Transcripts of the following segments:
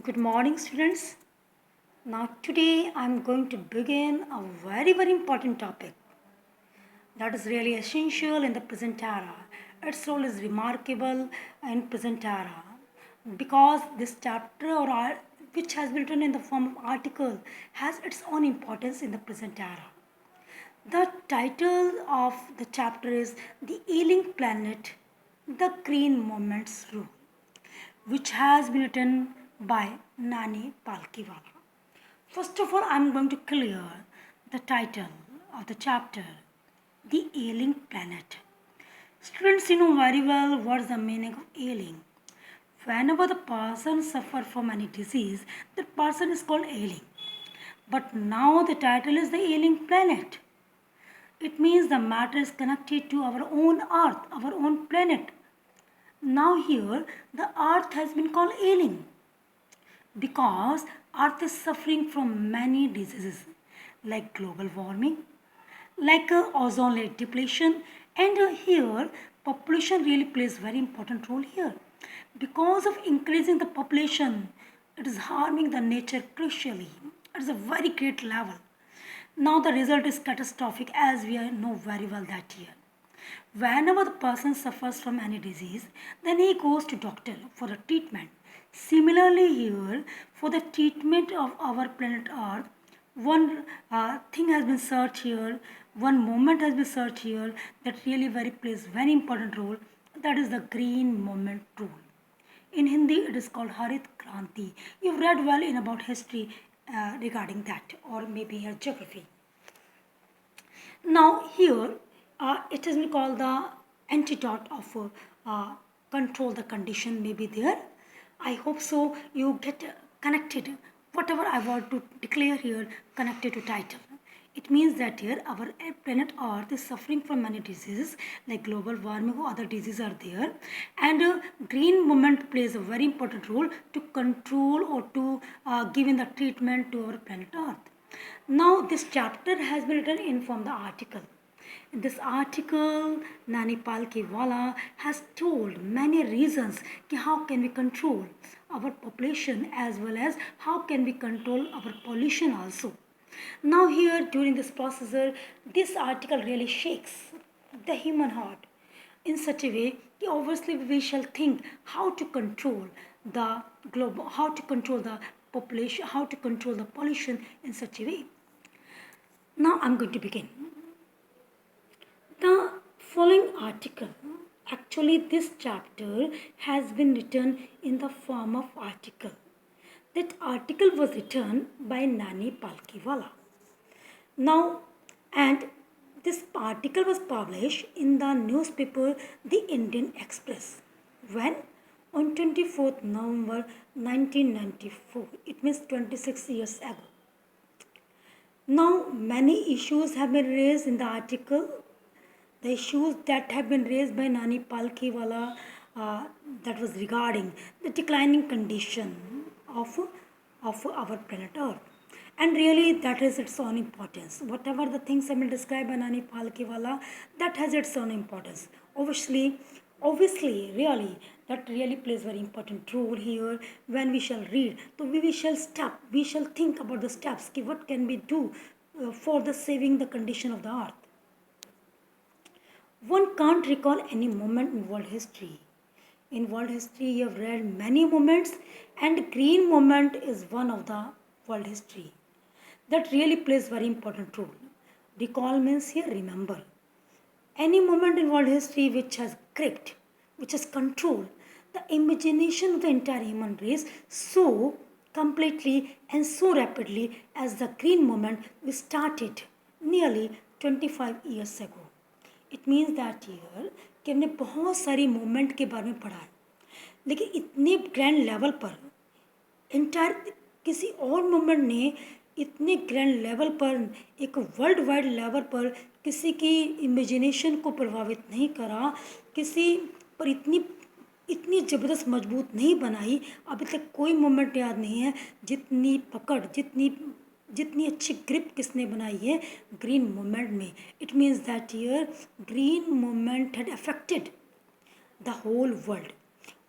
Good morning, students. Now, today I'm going to begin a very important topic that is really essential in the present era. Its role is remarkable in present era because this chapter which has been written in the form of article has its own importance in the present era. The title of the chapter is The Ailing Planet, the Green Movement's Rule, which has been written by Nani Palkiwala. First of all, I am going to clear the title of the chapter, The Ailing Planet. Students, you know very well what is the meaning of ailing. Whenever the person suffers from any disease, that person is called ailing. But now the title is The Ailing Planet. It means the matter is connected to our own earth, our own planet. Now here, the earth has been called ailing because earth is suffering from many diseases like global warming, like ozone layer depletion, and here population really plays very important role here. Because of increasing the population, it is harming the nature crucially. It is a very great level. Now the result is catastrophic as we know very well that here. Whenever the person suffers from any disease, then he goes to doctor for a treatment. Similarly here, for the treatment of our planet Earth, one thing has been searched here, one moment has been searched here that really plays very important role. That is the green movement rule. In Hindi, it is called Harit Kranti. You've read well in about history regarding that, or maybe your geography. Now here, it has been called the antidote of control the condition may be there. I hope so you get connected. Whatever I want to declare here connected to title. It means that here our planet Earth is suffering from many diseases like global warming or other diseases are there, and green movement plays a very important role to control or to give in the treatment to our planet Earth. Now this chapter has been written in from the article. In this article, Nani Palkiwala has told many reasons how can we control our population as well as how can we control our pollution also. Now here during this procedure, this article really shakes the human heart in such a way that obviously we shall think how to control the global, how to control the population, how to control the pollution in such a way. Now I'm going to begin. The following article, actually this chapter has been written in the form of article. That article was written by Nani Palkiwala. Now, and this article was published in the newspaper The Indian Express. When? On 24th November 1994. It means 26 years ago. Now, many issues have been raised in the article. The issues that have been raised by Nani Palkiwala that was regarding the declining condition of our planet Earth. And really that has its own importance. Whatever the things have been described by Nani Palkiwala, that has its own importance. Obviously, really, that really plays very important role here when we shall read. So we shall think about the steps, what can we do for the saving the condition of the earth. One can't recall any moment in world history. In world history, you have read many moments, and green moment is one of the world history. That really plays very important role. Recall means here remember. Any moment in world history which has gripped, which has controlled the imagination of the entire human race so completely and so rapidly as the green moment we started nearly 25 years ago. It means that year कि हमने बहुत सारी movement के बारे में पढ़ा है, लेकिन इतने ग्रैंड लेवल पर इंटायर किसी और मूवमेंट ने इतने ग्रैंड लेवल पर एक वर्ल्ड वाइड लेवल पर किसी की इमेजिनेशन को प्रभावित नहीं करा, किसी पर इतनी ज़बरदस्त मजबूत नहीं बनाई. अभी तक कोई मूवमेंट याद नहीं है जितनी पकड़, जितनी अच्छी ग्रिप किसने बनाई है ग्रीन मूवमेंट में. It means that year green movement had affected the whole world.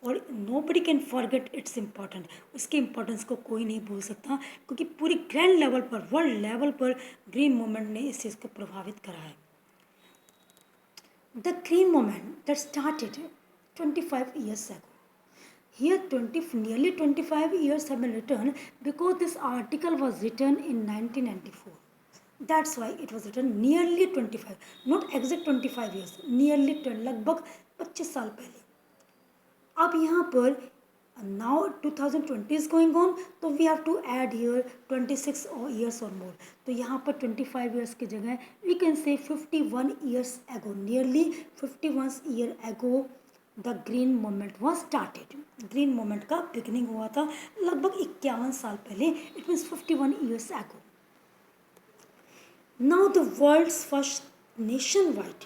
और nobody can forget its important. उसके इम्पोर्टेंस को कोई नहीं भूल सकता, क्योंकि पूरी ग्रैंड लेवल पर, वर्ल्ड लेवल पर ग्रीन मूवमेंट ने इस चीज़ को प्रभावित करा है. The green movement that started 25 years ago. Here nearly 25 years have been written because this article was written in 1994. That's why it was written nearly 25, not exact 25 years, nearly 20, लगभग 25 साल पहले. अब यहाँ पर now 2020 is going on, तो we have to add here 26 years or more. तो यहाँ पर 25 years की जगह we can say 51 years ago, nearly 51 year ago the green movement was started. green movement का beginning हुआ था लगभग 51 साल पहले. It means 51 years ago. Now the world's first nationwide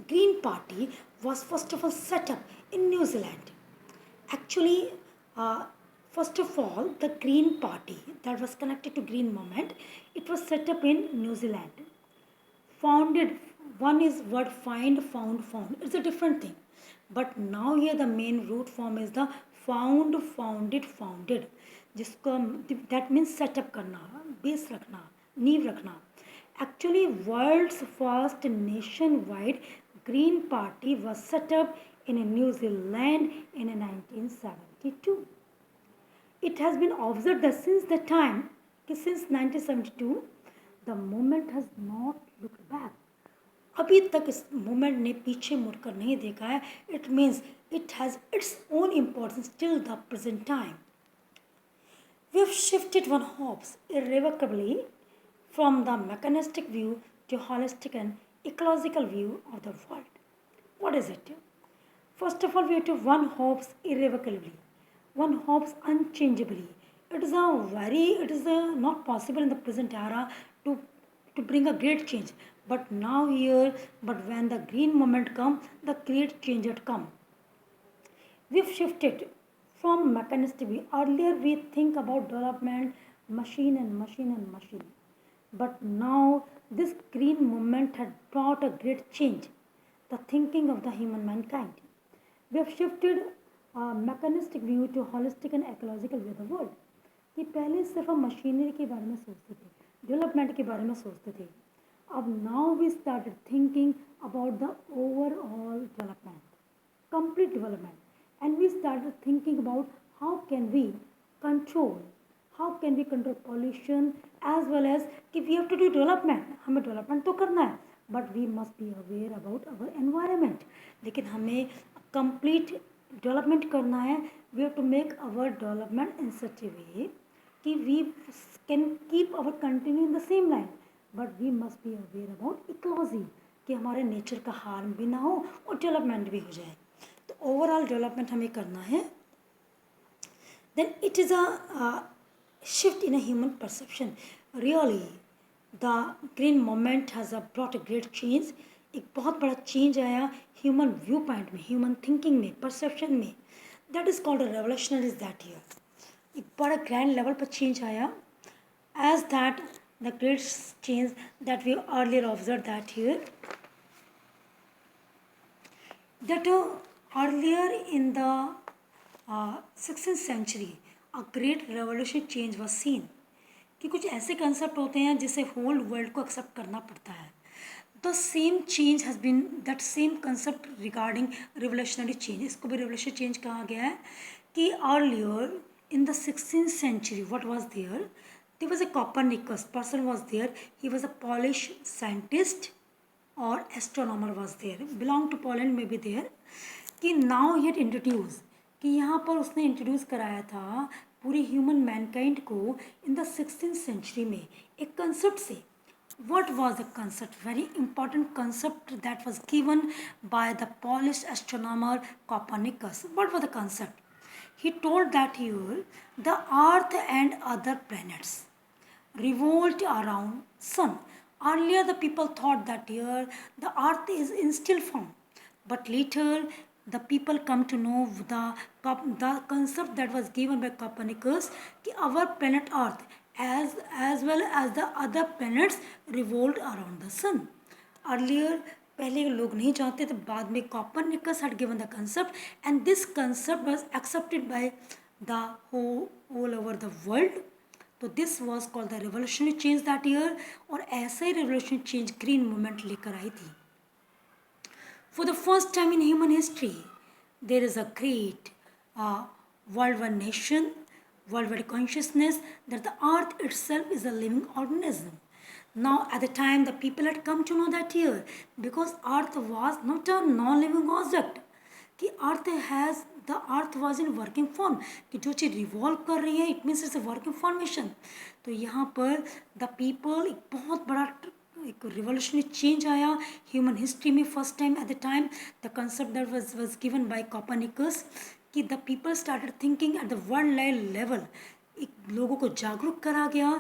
green party was first of all set up in New Zealand. Actually, first of all, the Green Party that was connected to Green Movement, it was set up in New Zealand. Founded, one is word find, found. It's a different thing. But now here the main root form is the found, founded. जिसको that means set up करना, base रखना, नींव रखना. Actually, world's first nationwide Green Party was set up in New Zealand in 1972. It has been observed that since 1972, the movement has not looked back. अभी तक इस movement ने पीछे मुड़कर नहीं देखा है. It means it has its own importance till the present time. We have shifted one hopes irrevocably from the mechanistic view to holistic and ecological view of the world. What is it? First of all, we have to one hopes irrevocably, one hopes unchangeably. It is not possible in the present era to bring a great change. But when the green movement come, the great change had come. We've shifted from mechanistic view. Earlier we think about development, machine. But now this green movement had brought a great change, the thinking of the human mankind. We have shifted mechanistic view to holistic and ecological view of the world. कि पहले सिर्फ हम machinery के बारे में सोचते थे, development के बारे में सोचते थे. अब now we started thinking about the overall development, complete development, and we started thinking about how can we control pollution as well as कि we have to do development. हमें डेवलपमेंट तो करना है, but we must be aware about our environment. लेकिन हमें complete development करना है. We have to make our development in such a way कि we can keep our continue in the same line, but we must be aware about ecology कि हमारे nature का harm भी ना हो और डेवलपमेंट भी हो जाए. तो ओवरऑल डेवलपमेंट हमें करना है. Then it is a shift in a human perception. Really the green moment has brought a great change. एक बहुत बड़ा चेंज आया ह्यूमन व्यू पॉइंट में, ह्यूमन थिंकिंग में, परसेप्शन में. That is called a revolutionary is that year. एक बड़ा grand level पर चेंज आया. As that the great change that we earlier observe that year, that earlier in the 16th century a great revolution change was seen. कि कुछ ऐसे concept होते हैं जिसे होल वर्ल्ड को एक्सेप्ट करना पड़ता है. The same change has been that same concept regarding revolutionary change. इसको भी रिवोल्यूशनरी चेंज कहा गया है कि earlier in the 16th century what was there was a Copernicus person was there. He was a Polish scientist or astronomer was there, belong to Poland may be there. कि now he had introduced कि यहाँ पर उसने introduce कराया था पूरी human Mankind को इन the 16th century में एक कंसेप्ट से. What was the concept? Very important concept that was given by the Polish astronomer Copernicus. What was the concept? He told that here the Earth and other planets revolved around Sun. Earlier the people thought that here the Earth is in still form, but later the people come to know the concept that was given by Copernicus कि our planet Earth as well as the other planets revolved around the sun. Earlier पहले लोग नहीं जानते थे, बाद में Copernicus had given the concept and this concept was accepted by the all over the world. तो this was called the revolutionary change that year, और ऐसे ही रेवोल्यूशनरी चेंज ग्रीन मूवमेंट लेकर आई थी. For the first time in human history, there is a great worldwide nation, worldwide consciousness that the earth itself is a living organism. Now, at the time, the people had come to know that here, because earth was not a non-living object, कि earth was in working form, कि जो चीज़ revolve कर रही है it means it's a working formation. तो यहाँ पर द पीपल एक बहुत बड़ा एक रिवोल्यूशनरी चेंज आया ह्यूमन हिस्ट्री में. First time at the time the concept that was given by Copernicus, कि the people started thinking at the world level. एक लोगों को जागरूक करा गया.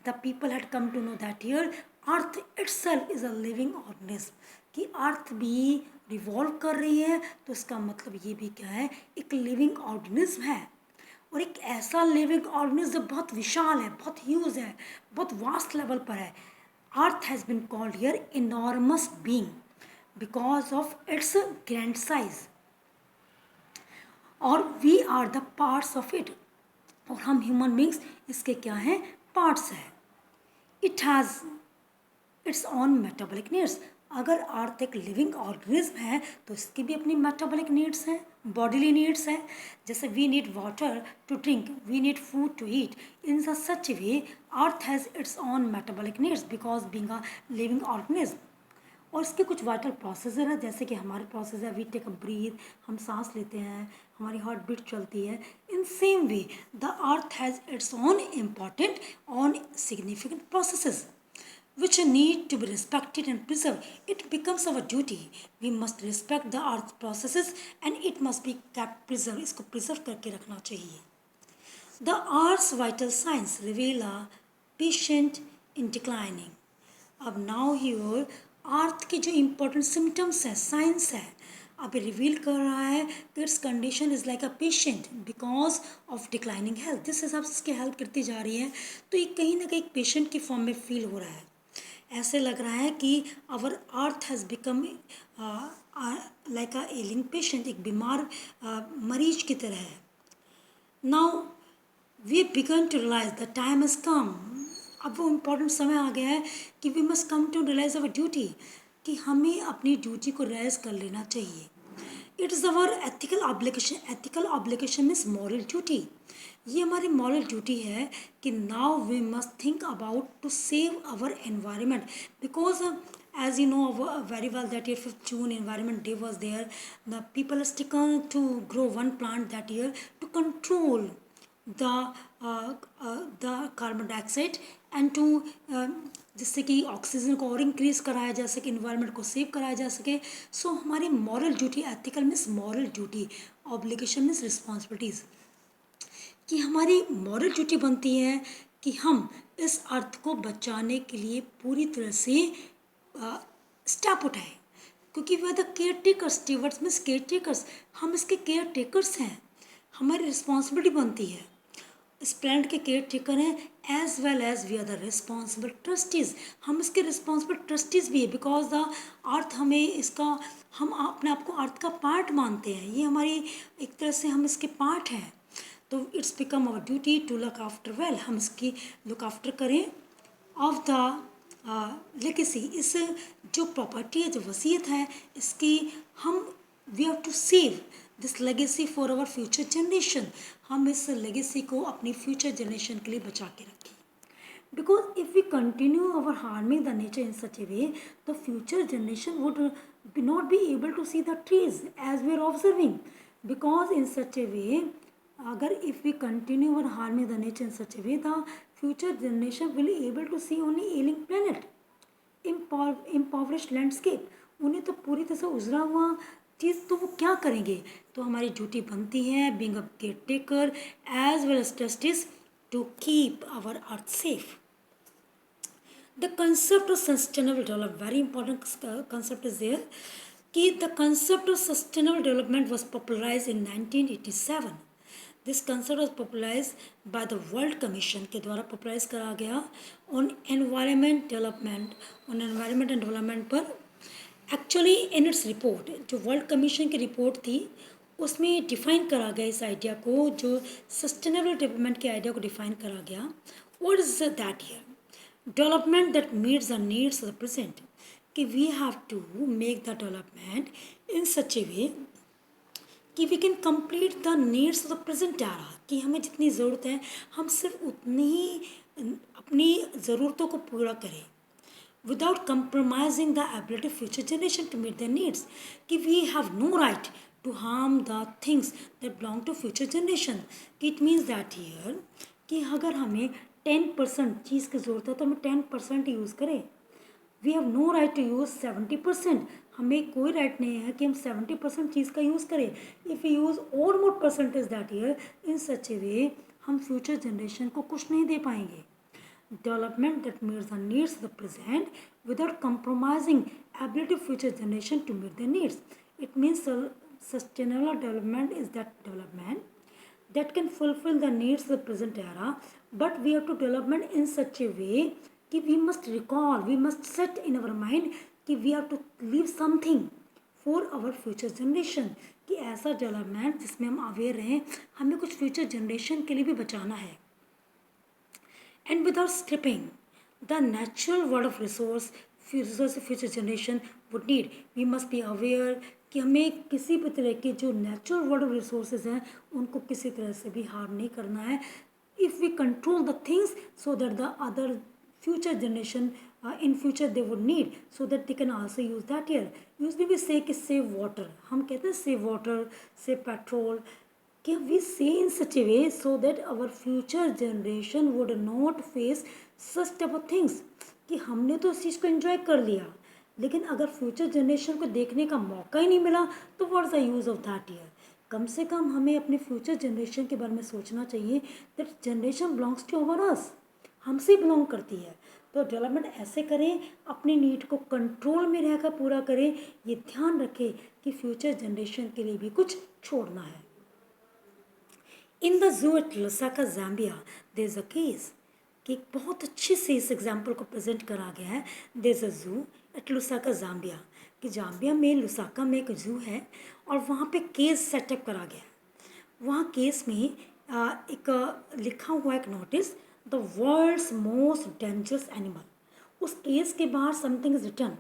The people had come to know that here earth itself is a living organism, कि अर्थ भी revolve कर रही है, तो इसका मतलब ये भी क्या है, एक लिविंग ऑर्गेनिज्म है. और एक ऐसा लिविंग ऑर्गेनिज्म जो बहुत विशाल है, बहुत ह्यूज है, बहुत वास्ट लेवल पर है. Earth has been called here enormous being because of its grand size, और we are the parts of it, और हम ह्यूमन बींग्स इसके क्या हैं, पार्ट्स हैं. It has its own metabolic needs. अगर अर्थ एक लिविंग ऑर्गेनिज्म है तो इसकी भी अपनी मेटाबॉलिक नीड्स हैं, बॉडीली नीड्स हैं. जैसे we need water to drink, we need food to eat. In such way earth has its own metabolic needs because being a living organism. और इसके कुछ वाइटल प्रोसेस है, जैसे कि हमारे प्रोसेस है, वी टेक अ ब्रीथ, हम सांस लेते हैं, हमारी हार्ट बीट चलती है. In same way the earth has its on important on significant processes which need to be respected and preserved. It becomes our duty. We must respect the earth processes and it must be kept preserved. इसको preserve करके रखना चाहिए. The earth's vital signs reveal a patient in declining. अब now here अर्थ के जो important symptoms हैं, signs हैं, अब रिवील कर रहा है कि it's condition is like a patient because of declining health. जिस हिसाब से इसकी हेल्थ गिरती जा रही है, तो ये कहीं ना कहीं पेशेंट की फॉर्म में फील हो रहा है. ऐसे लग रहा है कि our earth has become like a ailing patient, एक बीमार मरीज की तरह है. Now we began to realize the time has come. अब वो इम्पोर्टेंट समय आ गया है कि we must come to realize our duty, कि हमें अपनी ड्यूटी को रियलाइज कर लेना चाहिए. It is our ethical obligation. Ethical obligation means moral duty. ये हमारी मॉरल ड्यूटी है कि now we must think about to save our environment, because as you know very well that year 5th June environment day was there. The people has taken to grow one plant that year to control the carbon dioxide and to जिससे कि oxygen को और increase कराया जा सके, environment को save कराया जा सके. सो हमारी moral duty, ethical means moral duty, obligation means responsibilities, कि हमारी मॉरल ड्यूटी बनती है कि हम इस अर्थ को बचाने के लिए पूरी तरह से स्टेप उठाएं, क्योंकि way the care takers. Stewards means care takers, हम इसके केयर टेकर्स हैं. हमारी रिस्पॉन्सिबिलिटी बनती है, इस प्लांट के केयर टेकर हैं, as well as we are the responsible trustees. हम इसके रिस्पॉन्सिबल ट्रस्टीज़ भी है बिकॉज द अर्थ हमें इसका, हम अपने आप को अर्थ का पार्ट मानते हैं. ये हमारी एक तरह से हम इसके पार्ट हैं. तो it's become our duty to look after well, हम इसकी लुक आफ्टर करें. ऑफ द लेगेसी, इस जो प्रॉपर्टी है, जो वसीयत है, इसकी हम we have to save this legacy for our future generation. हम इस लेगेसी को अपनी फ्यूचर जनरेशन के लिए बचा के रखें. Because if we continue our harming the nature in such a way, the future generation would not be able to see the trees as we are observing. Because in such a way, अगर if we continue our harming the nature in such a way, the future generation will able to see only ailing planet, impoverished landscape. उन्हें तो पूरी तरह से उजरा हुआ चीज़, तो वो क्या करेंगे. तो हमारी ड्यूटी बनती है being a care taker as well as justice to keep our earth safe. The concept of sustainable development, very important concept is there, कि the concept of sustainable development was popularize in 1987. This concept was popularize by the world commission के द्वारा popularize करा गया on environment development, on environment and development पर. Actually in its report, जो world commission की report थी उसमें define करा गया इस आइडिया को, जो सस्टेनेबल डेवलपमेंट के आइडिया को डिफ़ाइन करा गया. What is that here? Development that meets the needs of the present, कि we have to make the development in such a way कि we can complete the needs of the present era, कि हमें जितनी ज़रूरत है हम सिर्फ उतनी ही अपनी ज़रूरतों को पूरा करें without compromising the ability of future generation to meet their needs. कि we have no right to harm the things that belong to future generation. कि it means that here कि अगर हमें 10% चीज़ की ज़रूरत है तो हमें 10% यूज़ करें. We have no right to use 70%. हमें कोई राइट नहीं है कि हम 70% चीज़ का यूज़ करें. इफ़ यू यूज़ और मोर percentage that year in such a वे, हम फ्यूचर जनरेशन को कुछ नहीं दे पाएंगे. Development that meets the needs of the present without compromising ability of future generation to meet their needs. It means sustainable development is that development that can fulfill the needs of the present era, but we have to development in such a way कि we must recall, we must set in our mind कि we have to leave something for our future generation. कि ऐसा development जिसमें हम aware रहें, हमें कुछ future generation के लिए भी बचाना है. And without stripping the natural world of resources future generation would need, we must be aware कि हमें किसी भी तरह के जो नेचुरल वर्ल्ड ऑफ रिसोर्सेज हैं उनको किसी तरह से भी हार्म नहीं करना है. If we control the things so that the other future generation in future they would need, so that they can also use that here. Usually we say कि save water, हम कहते हैं save water, save petrol, कि we say in such a way so that our future generation would not face such type of things. कि हमने तो इस चीज़ को एंजॉय कर लिया, लेकिन अगर फ्यूचर जनरेशन को देखने का मौका ही नहीं मिला तो what is the use of that year. कम से कम हमें अपने फ्यूचर जनरेशन के बारे में सोचना चाहिए that generation belongs to our us, हमसे बिलोंग करती है. तो डेवलपमेंट ऐसे करें, अपनी नीड को कंट्रोल में रहकर पूरा करें, ये ध्यान रखें कि फ्यूचर जनरेशन के लिए भी कुछ छोड़ना है. In the zoo at Lusaka Zambia there is a case, कि एक बहुत अच्छे से इस एग्जाम्पल को प्रेजेंट करा गया है. देयर इज़ अ जू एट लुसाका ज़ाम्बिया, कि जाम्बिया में लुसाका में एक जू है और वहाँ पे केस सेटअप करा गया है. वहाँ केस में एक लिखा हुआ एक notice, the world's most dangerous animal. उस केस के बाहर समथिंग इज रिटन,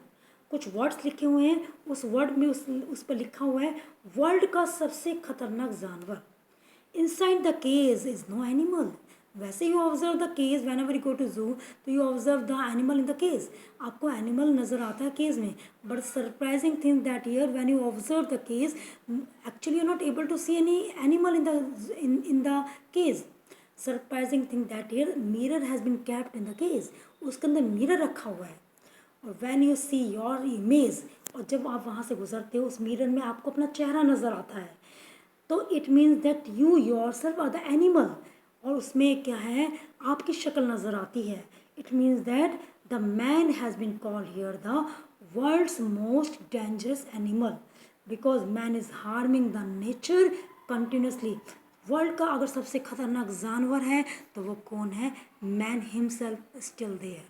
कुछ वर्ड्स लिखे हुए हैं. उस वर्ड में उस पर लिखा हुआ है वर्ल्ड का सबसे खतरनाक जानवर. Inside the case is no animal. वैसे you observe the case whenever you go to zoo, तो you observe the animal in the case. आपको animal नज़र आता है case में. But surprising thing that here when you observe the case, actually you're not able to see any animal in the case. Surprising thing that here mirror has been kept in the case. उसके अंदर mirror रखा हुआ है. और when you see your image, और जब आप वहाँ से गुजरते हो उस mirror में आपको अपना चेहरा नज़र आता है, तो it means that you yourself are the animal. और उसमें क्या है, आपकी शक्ल नज़र आती है. It means that the man has been called here the world's most dangerous animal, because man is harming the nature continuously. World का अगर सबसे खतरनाक जानवर है तो वो कौन है? Man himself still there.